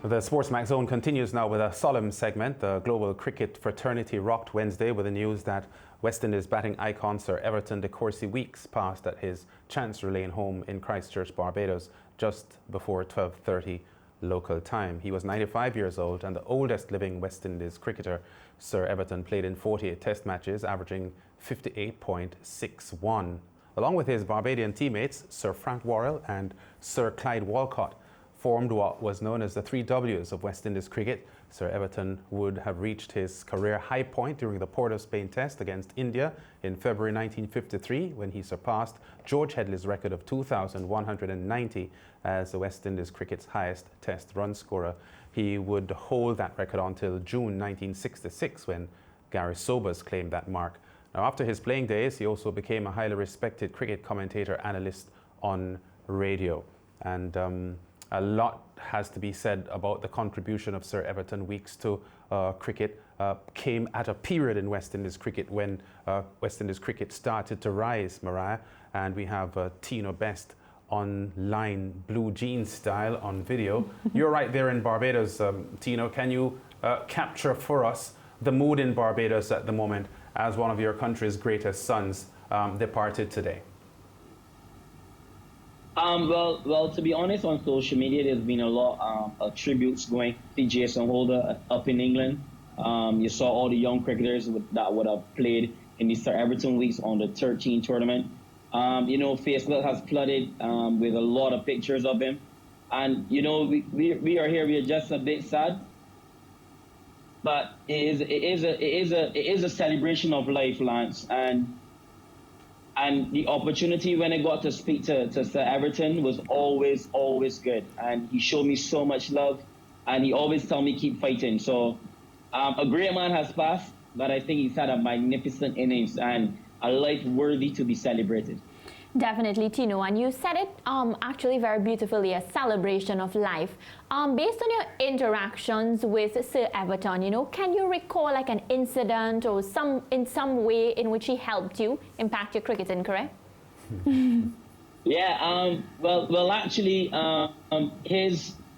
The SportsMax Zone continues now with a solemn segment. The global cricket fraternity rocked Wednesday with the news that West Indies batting icon Sir Everton Weekes passed at his Chancery Lane home in Christchurch, Barbados, just before 12:30 local time. He was 95 years old and the oldest living West Indies cricketer. Sir Everton played in 48 test matches, averaging 58.61. Along with his Barbadian teammates, Sir Frank Worrell and Sir Clyde Walcott, formed what was known as the 3 Ws of West Indies cricket. Sir Everton would have reached his career high point during the Port of Spain Test against India in February 1953, when he surpassed George Headley's record of 2,190 as the West Indies cricket's highest Test run scorer. He would hold that record until June 1966, when Gary Sobers claimed that mark. Now, after his playing days, he also became a highly respected cricket commentator analyst on radio. And a lot has to be said about the contribution of Sir Everton Weekes to cricket. Came at a period in West Indies cricket when West Indies cricket started to rise, Mariah, and we have Tino Best online, blue jeans style on video. You're right there in Barbados, Tino. Can you capture for us the mood in Barbados at the moment as one of your country's greatest sons departed today? Well, to be honest, on social media, there's been a lot of tributes going to Jason Holder up in England. You saw all the young cricketers that would have played in the Sir Everton Weekes on the 13 tournament. Facebook has flooded with a lot of pictures of him. And, we are here, we are just a bit sad. But it is a celebration of life, Lance. And the opportunity when I got to speak to Sir Everton was always, always good. And he showed me so much love, and he always told me keep fighting. So a great man has passed, but I think he's had a magnificent innings and a life worthy to be celebrated. Definitely, Tino, and you said it actually very beautifully, a celebration of life. Based on your interactions with Sir Everton, can you recall like an incident or in some way in which he helped you impact your cricketing career? Yeah, well, actually, I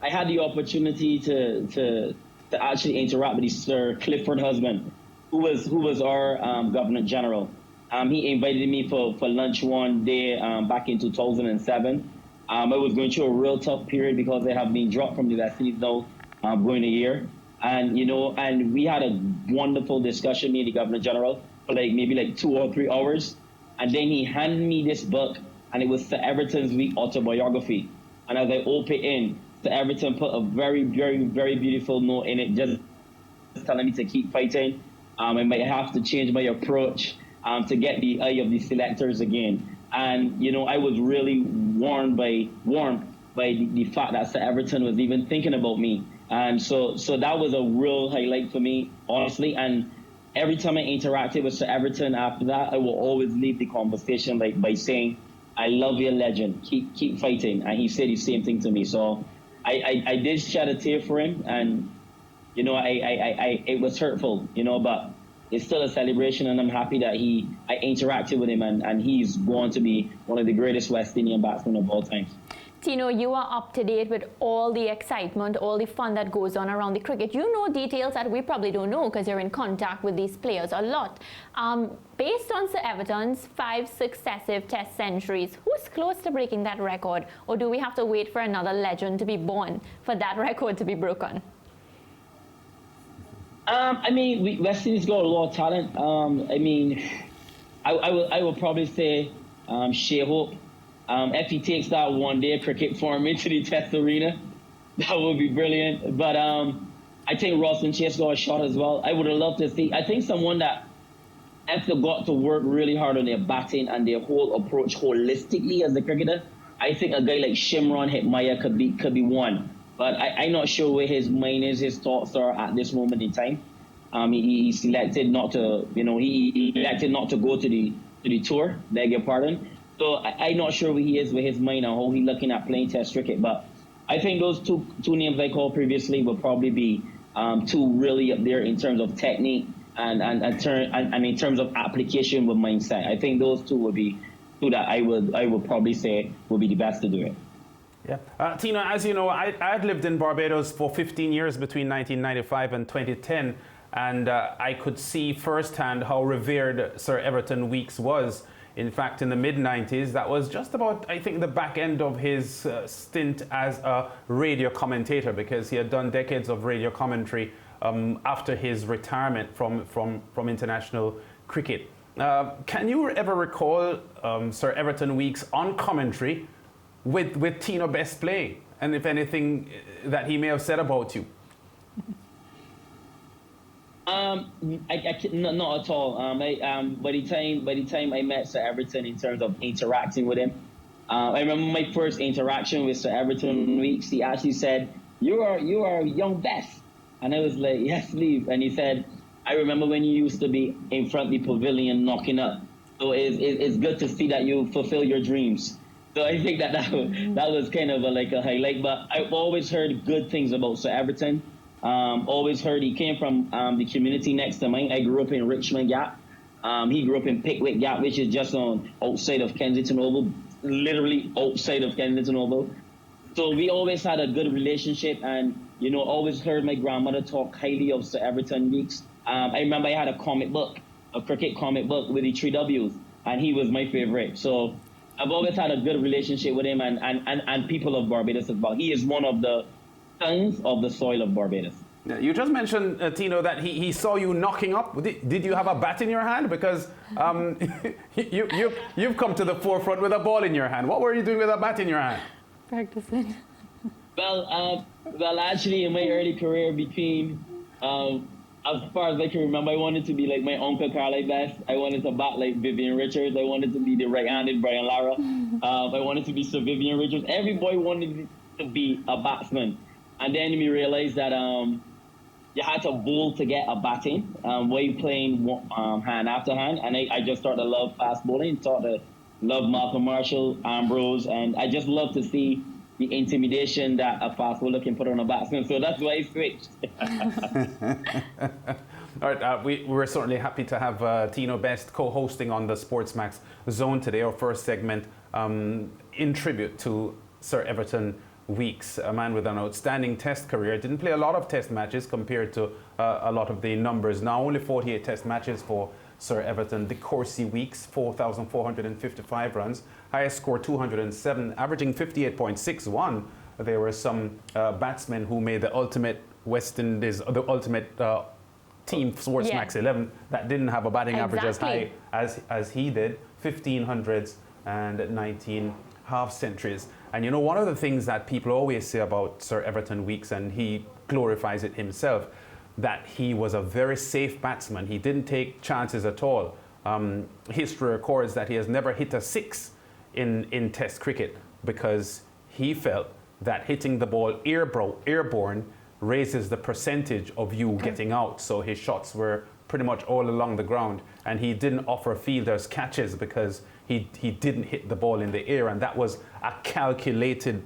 had the opportunity to actually interact with Sir Clifford husband, who was our Governor General. He invited me for lunch one day back in 2007. I was going through a real tough period because I have been dropped from the West Indies now going a year. And, and we had a wonderful discussion, me and the Governor General, for maybe 2 or 3 hours. And then he handed me this book, and it was Sir Everton's Week autobiography. And as I opened it in, Sir Everton put a very, very, very beautiful note in it, just telling me to keep fighting. I might have to change my approach to get the eye of the selectors again. And, I was really warmed by the fact that Sir Everton was even thinking about me. And so that was a real highlight for me, honestly. And every time I interacted with Sir Everton after that, I will always leave the conversation by saying, I love your legend, keep fighting. And he said the same thing to me. So I did shed a tear for him, and, it was hurtful, but it's still a celebration, and I'm happy that I interacted with him, and he's going to be one of the greatest West Indian batsmen of all time. Tino, you are up to date with all the excitement, all the fun that goes on around the cricket. You know details that we probably don't know because you're in contact with these players a lot. Based on Sir Everton's 5 successive Test centuries, who's close to breaking that record? Or do we have to wait for another legend to be born for that record to be broken? West Indies got a lot of talent. I will probably say Shea Hope. If he takes that one-day cricket form into the Test arena, that would be brilliant. But I think Roston Chase got a shot as well. I would have loved to see. I think someone that, if they got to work really hard on their batting and their whole approach holistically as a cricketer, I think a guy like Shimron Hetmyer could be one. But I'm not sure where his mind is, his thoughts are at this moment in time. He selected not to, he elected not to go to the tour, beg your pardon. So I'm not sure where he is with his mind and how he's looking at playing Test cricket. But I think those two names I called previously will probably be two really up there in terms of technique and in terms of application with mindset. I think those two would be two that I would probably say would be the best to do it. Yeah. Tino, as you know, I had lived in Barbados for 15 years between 1995 and 2010, and I could see firsthand how revered Sir Everton Weekes was. In fact, in the mid-90s, that was just about, I think, the back end of his stint as a radio commentator, because he had done decades of radio commentary after his retirement from international cricket. Can you ever recall Sir Everton Weekes on commentary with Tino Best playing, and if anything that he may have said about you? Not at all. By the time I met Sir Everton, in terms of interacting with him, I remember my first interaction with Sir Everton Weekes. He actually said, "You are young Best," and I was like, "Yes, please." And he said, "I remember when you used to be in front of the pavilion knocking up. So it's good to see that you fulfill your dreams." So I think that was kind of like a highlight. But I've always heard good things about Sir Everton. Always heard he came from the community next to mine. I grew up in Richmond Gap. He grew up in Pickwick Gap, which is just outside of Kensington Oval, literally outside of Kensington Oval. So we always had a good relationship, and always heard my grandmother talk highly of Sir Everton Weekes. I remember I had a comic book, a cricket comic book with the 3 W's, and he was my favorite. So I've always had a good relationship with him and people of Barbados as well. He is one of the sons of the soil of Barbados. You just mentioned, Tino, that he saw you knocking up. Did you have a bat in your hand? Because you've come to the forefront with a ball in your hand. What were you doing with a bat in your hand? Practicing. Well, actually, in my early career, as far as I can remember, I wanted to be like my uncle Carly Best. I wanted to bat like Vivian Richards. I wanted to be the right-handed Brian Lara. I wanted to be Sir Vivian Richards. Every boy wanted to be a batsman. And then we realized that you had to bowl to get a batting while playing hand after hand. And I just started to love fast bowling, started to love Malcolm Marshall, Ambrose, and I just love to see the intimidation that a fast bowler can put on a batsman. So that's why I switched. All right, we're certainly happy to have Tino Best co-hosting on the SportsMax Zone today, our first segment in tribute to Sir Everton Weekes, a man with an outstanding test career. Didn't play a lot of test matches compared to a lot of the numbers. Now only 48 test matches for Sir Everton. De Courcy Weekes, 4,455 runs. Highest score 207, averaging 58.61. There were some batsmen who made the ultimate West Indies, the ultimate team SportsMax 11 that didn't have a batting average as high as he did. 1,500s and 19 half centuries. And one of the things that people always say about Sir Everton Weekes, and he glorifies it himself, that he was a very safe batsman. He didn't take chances at all. History records that he has never hit a 6 in Test cricket, because he felt that hitting the ball airborne raises the percentage of you getting out. So his shots were pretty much all along the ground, and he didn't offer fielders catches because he didn't hit the ball in the air, and that was a calculated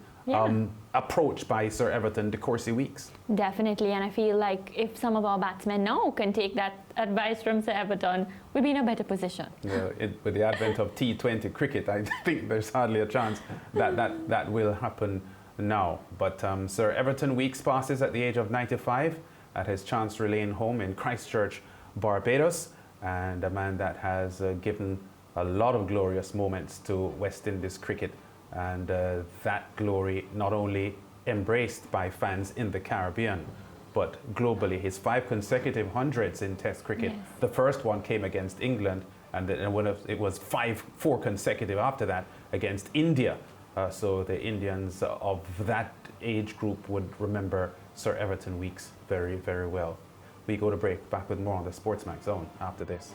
approach by Sir Everton De Courcy Weekes. Definitely, and I feel like if some of our batsmen now can take that advice from Sir Everton, we'll be in a better position. Yeah, with the advent of T20 cricket, I think there's hardly a chance that will happen now. But Sir Everton Weekes passes at the age of 95 at his Chancery Lane home in Christchurch, Barbados, and a man that has given a lot of glorious moments to West Indies cricket, and that glory not only embraced by fans in the Caribbean, but globally. His 5 consecutive hundreds in Test cricket. Yes. The first one came against England, and it was 4 consecutive after that against India. So the Indians of that age group would remember Sir Everton Weekes very, very well. We go to break. Back with more on the SportsMax Zone after this.